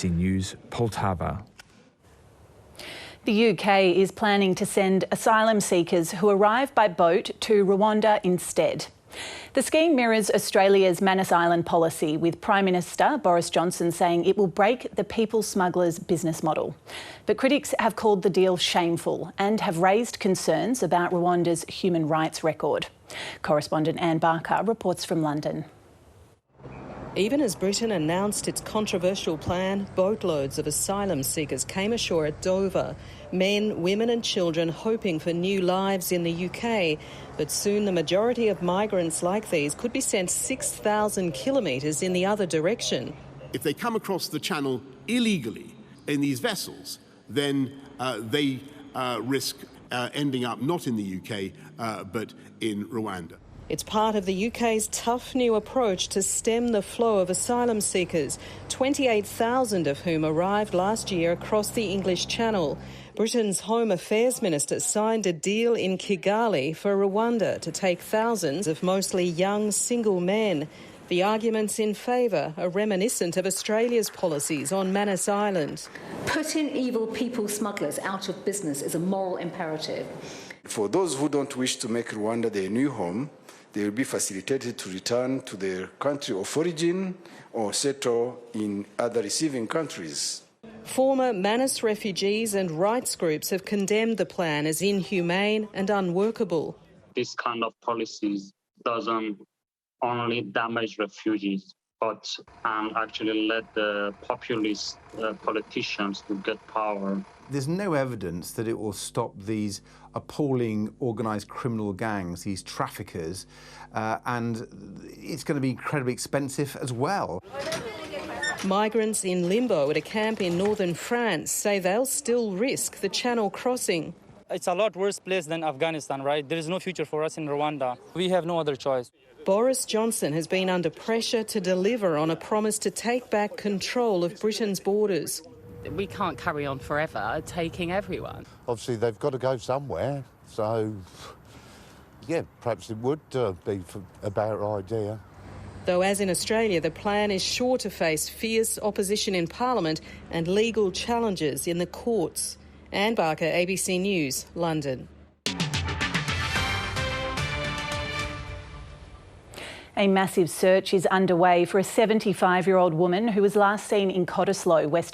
ABC News, Poltava. The UK is planning to send asylum seekers who arrive by boat to Rwanda instead. The scheme mirrors Australia's Manus Island policy, with Prime Minister Boris Johnson saying it will break the people smugglers' business model. But critics have called the deal shameful and have raised concerns about Rwanda's human rights record. Correspondent Anne Barker reports from London. Even as Britain announced its controversial plan, boatloads of asylum seekers came ashore at Dover. Men, women and children hoping for new lives in the UK. But soon the majority of migrants like these could be sent 6,000 kilometres in the other direction. If they come across the channel illegally in these vessels, then they risk ending up not in the UK but in Rwanda. It's part of the UK's tough new approach to stem the flow of asylum seekers, 28,000 of whom arrived last year across the English Channel. Britain's Home Affairs Minister signed a deal in Kigali for Rwanda to take thousands of mostly young single men. The arguments in favour are reminiscent of Australia's policies on Manus Island. Putting evil people smugglers out of business is a moral imperative. For those who don't wish to make Rwanda their new home, they will be facilitated to return to their country of origin or settle in other receiving countries. Former Manus refugees and rights groups have condemned the plan as inhumane and unworkable. This kind of policies doesn't only damage refugees, but actually let the populist politicians to get power. There's no evidence that it will stop these appalling organised criminal gangs, these traffickers, and it's going to be incredibly expensive as well. Migrants in limbo at a camp in northern France say they'll still risk the Channel crossing. It's a lot worse place than Afghanistan, right? There is no future for us in Rwanda. We have no other choice. Boris Johnson has been under pressure to deliver on a promise to take back control of Britain's borders. We can't carry on forever taking everyone. Obviously, they've got to go somewhere, so, yeah, perhaps it would be a better idea. Though, as in Australia, the plan is sure to face fierce opposition in Parliament and legal challenges in the courts. Anne Barker, ABC News, London. A massive search is underway for a 75-year-old woman who was last seen in Cottesloe, West